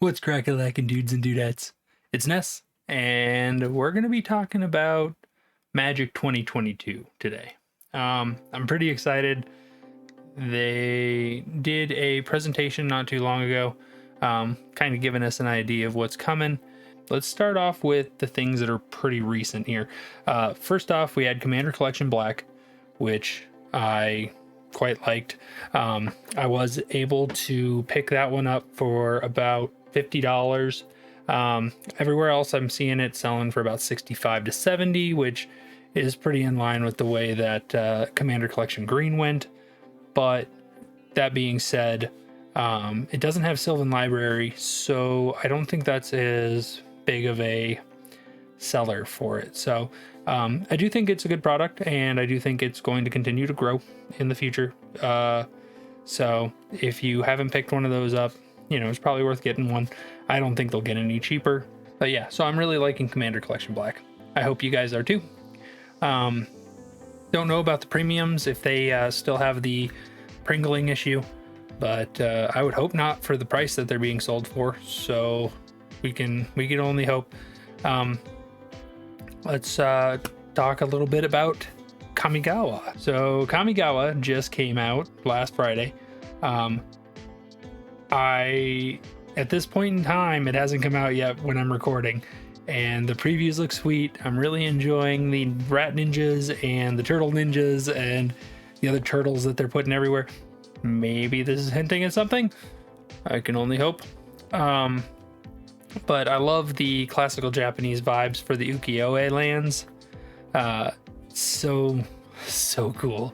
What's crack-a-lackin, dudes and dudettes? It's Ness, and we're going to be talking about Magic 2022 today. I'm pretty excited. They did a presentation not too long ago, kind of giving us an idea of what's coming. Let's start off with the things that are pretty recent here. First off, we had Commander Collection Black, which I quite liked. I was able to pick that one up for about $50. Everywhere else I'm seeing it selling for about 65 to 70, which is pretty in line with the way that Commander Collection Green went. But that being said, it doesn't have Sylvan Library, so I don't think that's as big of a seller for it. So I do think it's a good product, and I do think it's going to continue to grow in the future. So if you haven't picked one of those up, it's probably worth getting one. I don't think they'll get any cheaper. But yeah, so I'm really liking Commander Collection Black. I hope you guys are too. Don't know about the premiums, if they still have the Pringling issue, but I would hope not for the price that they're being sold for. So we can only hope. Let's talk a little bit about Kamigawa. So Kamigawa just came out last Friday. At this point in time, it hasn't come out yet when I'm recording, and the previews look sweet. I'm really enjoying the rat ninjas and the turtle ninjas and the other turtles that they're putting everywhere. Maybe this is hinting at something. I can only hope. But I love the classical Japanese vibes for the ukiyo-e lands. So cool.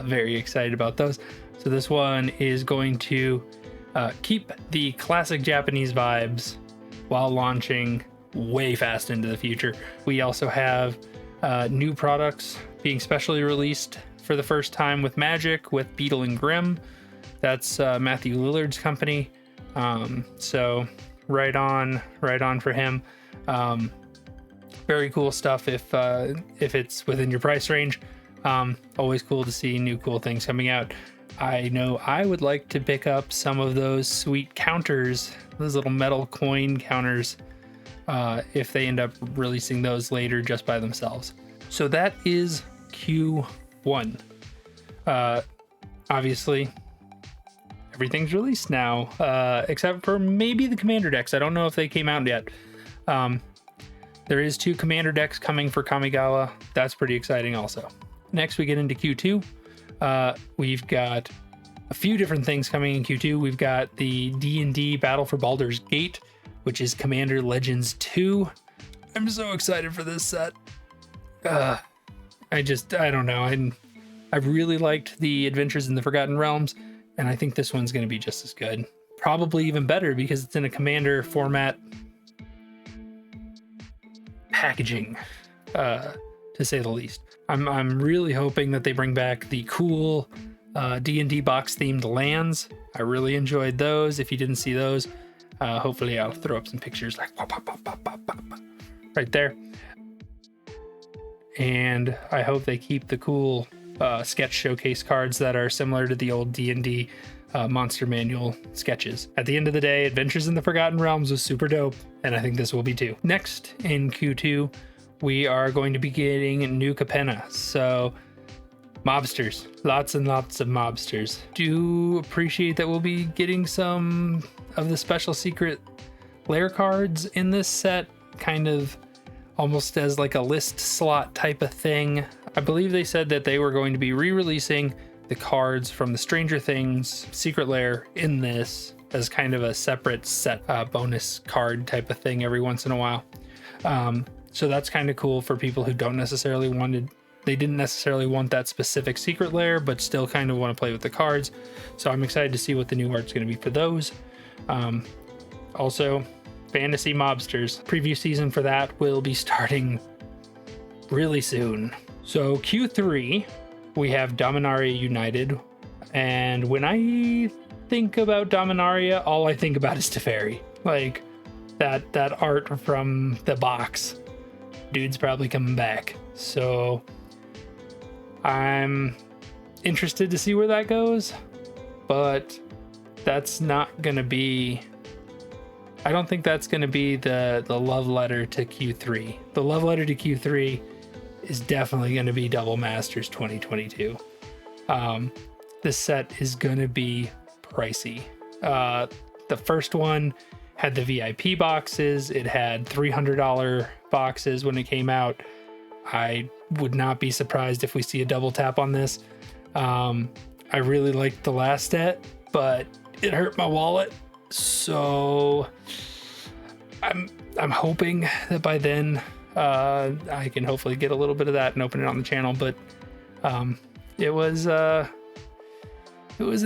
Very excited about those. So this one is going to keep the classic Japanese vibes while launching way fast into the future. We also have new products being specially released for the first time with Magic, with Beetle and Grimm. That's Matthew Lillard's company. So right on for him. Very cool stuff if it's within your price range. Always cool to see new cool things coming out. I know I would like to pick up some of those sweet counters, those little metal coin counters, if they end up releasing those later just by themselves. So that is Q1. Obviously, everything's released now, except for maybe the Commander decks. I don't know if they came out yet. There is 2 Commander decks coming for Kamigawa. That's pretty exciting also. Next, we get into Q2. We've got a few different things coming in Q2. We've got the D&D Battle for Baldur's Gate, which is Commander Legends 2. I'm so excited for this set. I don't know. I've really liked the Adventures in the Forgotten Realms, and I think this one's going to be just as good. Probably even better because it's in a Commander format packaging, to say the least. I'm really hoping that they bring back the cool D&D box themed lands. I really enjoyed those. If you didn't see those, hopefully I'll throw up some pictures like pop, pop, pop, pop, pop, pop, right there. And I hope they keep the cool sketch showcase cards that are similar to the old D&D monster manual sketches. At the end of the day, Adventures in the Forgotten Realms was super dope, and I think this will be too. Next in Q2, we are going to be getting new Capenna. So mobsters, lots and lots of mobsters. Do appreciate that we'll be getting some of the special secret lair cards in this set, kind of almost as like a list slot type of thing. I believe they said that they were going to be re-releasing the cards from the Stranger Things secret lair in this as kind of a separate set, bonus card type of thing every once in a while. So that's kind of cool for people who didn't necessarily want that specific secret lair, but still kind of want to play with the cards. So I'm excited to see what the new art's going to be for those. Also, Fantasy Mobsters. Preview season for that will be starting really soon. So Q3, we have Dominaria United. And when I think about Dominaria, all I think about is Teferi. Like, that art from the box. Dude's probably coming back. So I'm interested to see where that goes, but that's not gonna be I don't think that's going to be the love letter to Q3. The love letter to Q3 is definitely going to be Double Masters 2022. This set is going to be pricey. The first one had the VIP boxes. It had $300 boxes when it came out. I would not be surprised if we see a double tap on this. I really liked the last set, but it hurt my wallet. So I'm hoping that by then I can hopefully get a little bit of that and open it on the channel. But it was an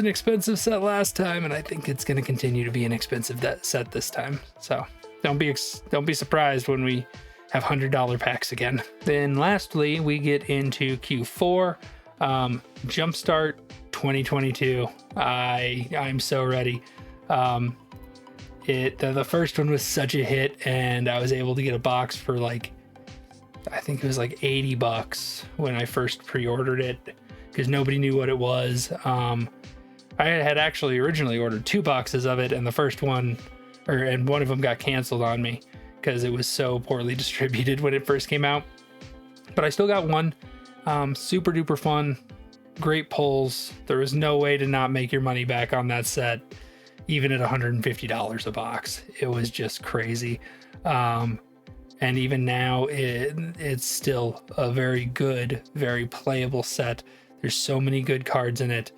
expensive set last time, and I think it's going to continue to be an expensive set this time. So don't be surprised when we have $100 packs again. Then lastly, we get into Q4, Jumpstart 2022. I'm so ready. The first one was such a hit, and I was able to get a box for like, I think it was like $80 when I first pre-ordered it, because nobody knew what it was. I had actually originally ordered 2 boxes of it, and the first one, and one of them got canceled on me because it was so poorly distributed when it first came out. But I still got one. Super duper fun, great pulls. There was no way to not make your money back on that set, even at $150 a box. It was just crazy. And even now, it's still a very good, very playable set. There's so many good cards in it.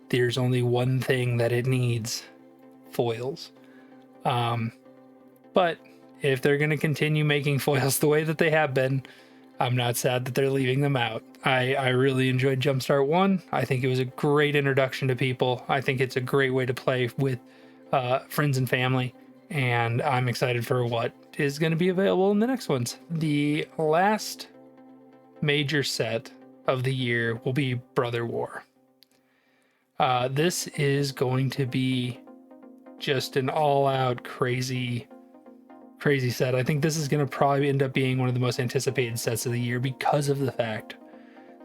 There's only one thing that it needs: foils. But if they're going to continue making foils the way that they have been, I'm not sad that they're leaving them out. I really enjoyed Jumpstart 1. I think it was a great introduction to people. I think it's a great way to play with friends and family. And I'm excited for what is going to be available in the next ones. The last major set of the year will be Brother War. This is going to be just an all-out crazy set. I think this is going to probably end up being one of the most anticipated sets of the year because of the fact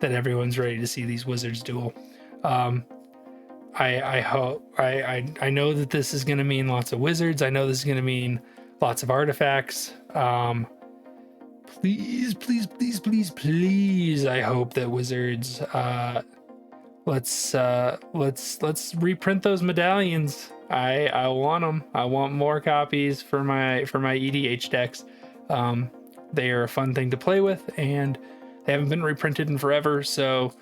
that everyone's ready to see these wizards duel. I hope, I know that this is going to mean lots of wizards. I know this is going to mean lots of artifacts. Please, I hope that wizards, let's reprint those medallions. I want them. I want more copies for my EDH decks. They are a fun thing to play with, and they haven't been reprinted in forever. So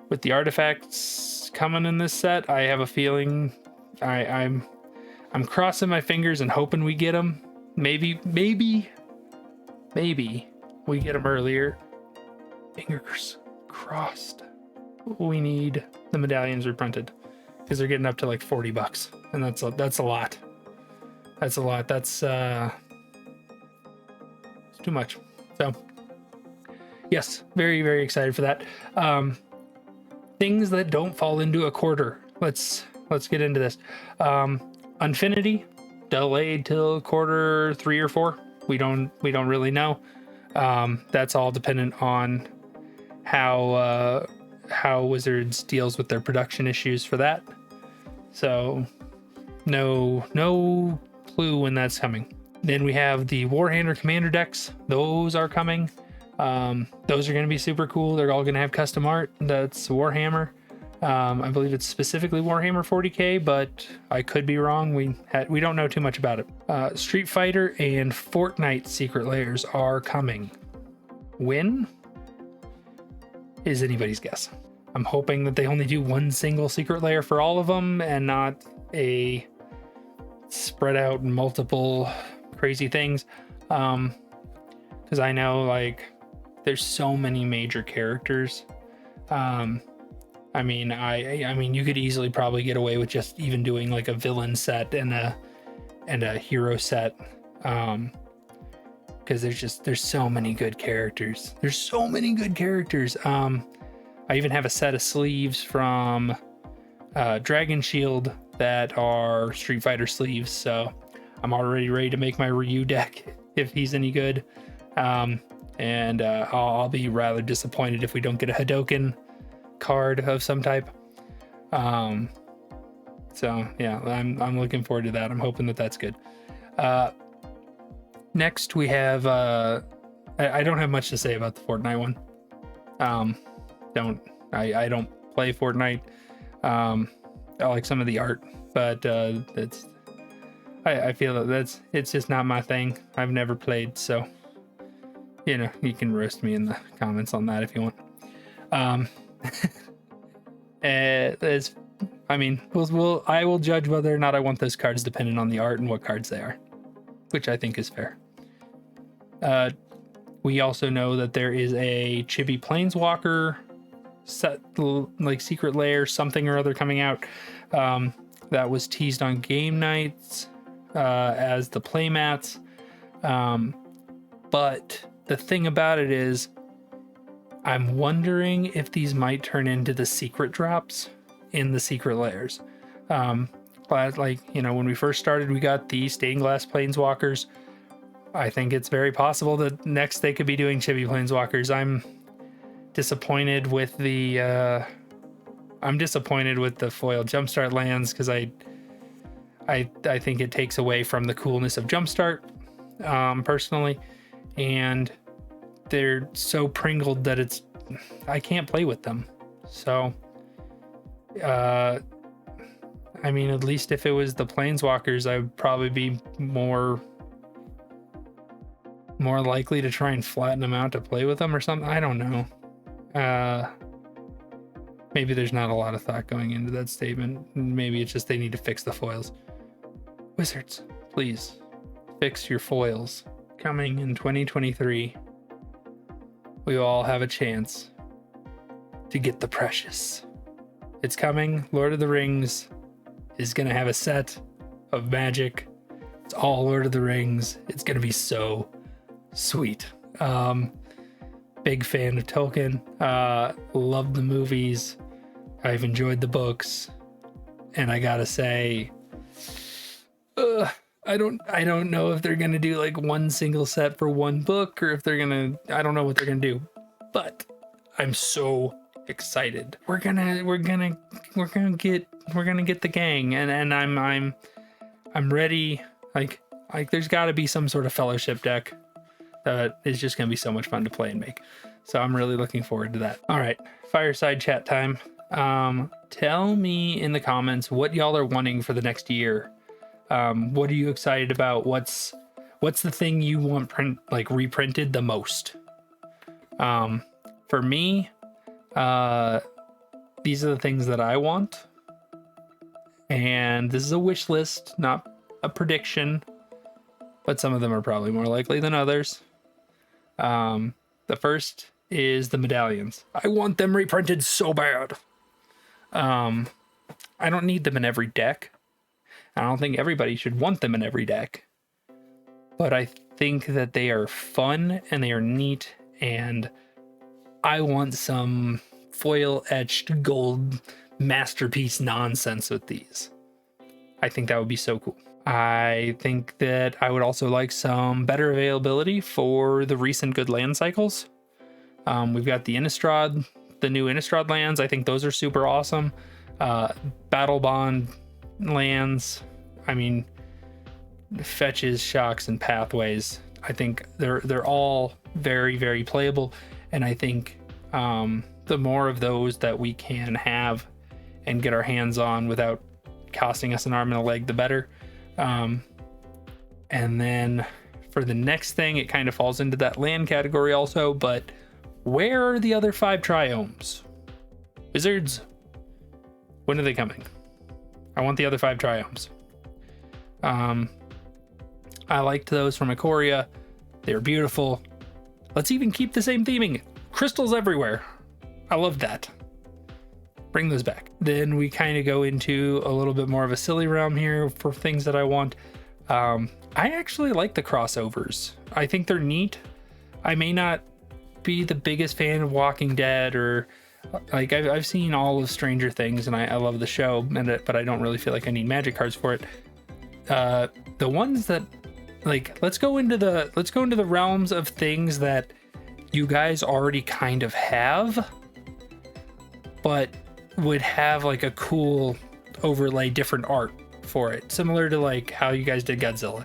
with the artifacts coming in this set, I have a feeling I'm crossing my fingers and hoping we get them. Maybe we get them earlier. Fingers crossed. We need the medallions reprinted because they're getting up to like $40, and that's a lot. That's too much. So yes, very, very excited for that. Things that don't fall into a quarter. Let's get into this. Infinity delayed till quarter 3 or 4. We don't really know. That's all dependent on how Wizards deals with their production issues for that. So no clue when that's coming. Then we have the Warhander Commander decks. Those are coming. Those are going to be super cool. They're all going to have custom art. That's Warhammer. I believe it's specifically Warhammer 40k, but I could be wrong. We don't know too much about it. Street Fighter and Fortnite secret layers are coming. When is anybody's guess. I'm hoping that they only do one single secret layer for all of them and not a spread out multiple crazy things. Because I know like there's so many major characters. I mean, you could easily probably get away with just even doing like a villain set and a hero set. Because there's so many good characters. I even have a set of sleeves from Dragon Shield that are Street Fighter sleeves, so I'm already ready to make my Ryu deck if he's any good. And I'll be rather disappointed if we don't get a Hadoken card of some type. So yeah, I'm looking forward to that. I'm hoping that that's good. Next we have I don't have much to say about the Fortnite one. I don't play Fortnite. I like some of the art, but I feel that it's just not my thing. I've never played, so you can roast me in the comments on that if you want. I will judge whether or not I want those cards depending on the art and what cards they are, which I think is fair. We also know that there is a Chibi Planeswalker set, like Secret Lair something or other, coming out. That was teased on game nights as the playmats. But the thing about it is, I'm wondering if these might turn into the secret drops in the secret lairs. When we first started, we got the stained glass planeswalkers. I think it's very possible that next they could be doing chibi planeswalkers. I'm disappointed with the foil jumpstart lands, because I think it takes away from the coolness of jumpstart, personally, and they're so pringled that I can't play with them. So at least if it was the planeswalkers, I would probably be more likely to try and flatten them out to play with them or something. I don't know. Maybe there's not a lot of thought going into that statement. Maybe it's just they need to fix the foils. Wizards, please fix your foils. Coming in 2023, we all have a chance to get the precious. It's coming. Lord of the Rings is going to have a set of Magic. It's all Lord of the Rings. It's going to be so sweet. Big fan of Tolkien. Love the movies. I've enjoyed the books. And I gotta say, I don't know if they're gonna do like one single set for one book, or if I don't know what they're gonna do. But I'm so excited. We're gonna get the gang, and I'm ready. Like there's gotta be some sort of fellowship deck that is just gonna be so much fun to play and make. So I'm really looking forward to that. All right, fireside chat time. Tell me in the comments what y'all are wanting for the next year. What are you excited about? What's the thing you want reprinted the most? For me, these are the things that I want, and this is a wish list, not a prediction, but some of them are probably more likely than others. The first is the Medallions. I want them reprinted so bad. I don't need them in every deck. I don't think everybody should want them in every deck. But I think that they are fun and they are neat, and I want some foil etched gold masterpiece nonsense with these. I think that would be so cool. I think that I would also like some better availability for the recent good land cycles. We've got the Innistrad, the new Innistrad lands. I think those are super awesome. Battle Bond lands. I mean, fetches, shocks, and pathways. I think they're all very, very playable. And I think the more of those that we can have and get our hands on without costing us an arm and a leg, the better. And then for the next thing, it kind of falls into that land category also, but where are the other 5 triomes? Wizards, when are they coming? I want the other 5 triomes. I liked those from Ikoria. They were beautiful. Let's even keep the same theming. Crystals everywhere. I love that. Bring those back. Then we kind of go into a little bit more of a silly realm here for things that I want. I actually like the crossovers. I think they're neat. I may not be the biggest fan of Walking Dead, or like I've seen all of Stranger Things, and I love the show, but I don't really feel like I need Magic cards for it. The ones that, like, let's go into the realms of things that you guys already kind of have, but would have like a cool overlay, different art for it, similar to like how you guys did Godzilla.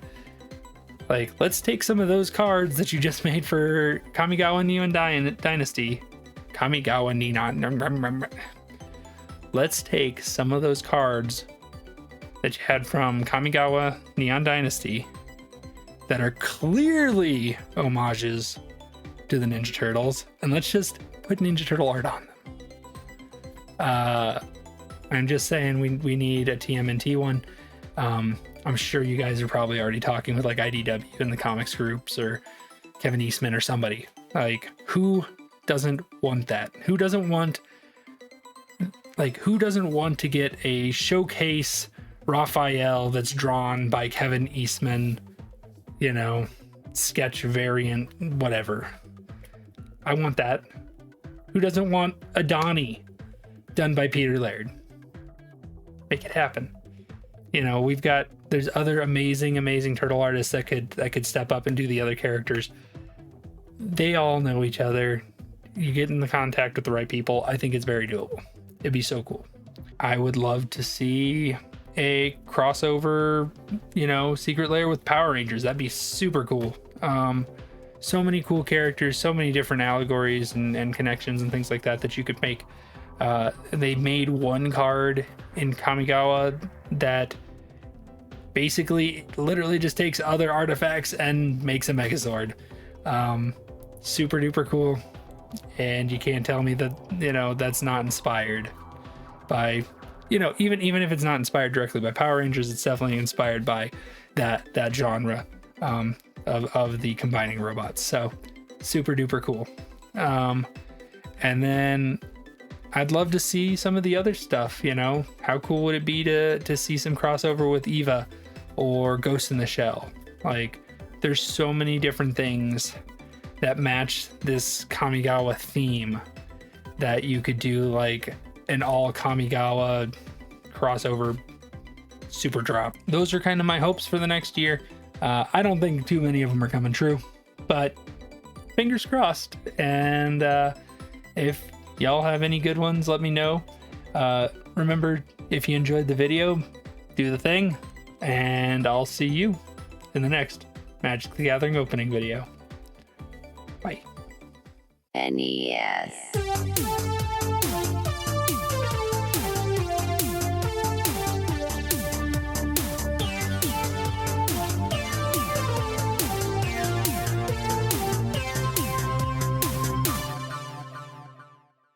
Like, let's take some of those cards that you just made for Kamigawa Neon Dynasty. Kamigawa Neon. Let's take some of those cards that you had from Kamigawa Neon Dynasty that are clearly homages to the Ninja Turtles, and let's just put Ninja Turtle art on them. I'm just saying we need a TMNT one. I'm sure you guys are probably already talking with like IDW in the comics groups or Kevin Eastman or somebody. Like, who doesn't want that? Who doesn't want to get a showcase Raphael that's drawn by Kevin Eastman, you know, sketch variant, whatever. I want that. Who doesn't want a Donnie done by Peter Laird? Make it happen. You know, there's other amazing turtle artists that could step up and do the other characters. They all know each other. You get in the contact with the right people. I think it's very doable. It'd be so cool. I would love to see a crossover, you know, Secret Lair with Power Rangers. That'd be super cool. So many cool characters, so many different allegories and connections and things like that you could make. They made one card in Kamigawa that basically literally just takes other artifacts and makes a Megazord. Super duper cool. And you can't tell me that, you know, that's not inspired by, you know, even if it's not inspired directly by Power Rangers, it's definitely inspired by that genre of the combining robots. So super duper cool. And then I'd love to see some of the other stuff, you know. How cool would it be to see some crossover with Eva or Ghost in the Shell? Like, there's so many different things that match this Kamigawa theme that you could do like an all Kamigawa crossover super drop. Those are kind of my hopes for the next year. I don't think too many of them are coming true, but fingers crossed. And if y'all have any good ones, let me know. Remember, if you enjoyed the video, do the thing, and I'll see you in the next Magic the Gathering opening video. Bye. NES.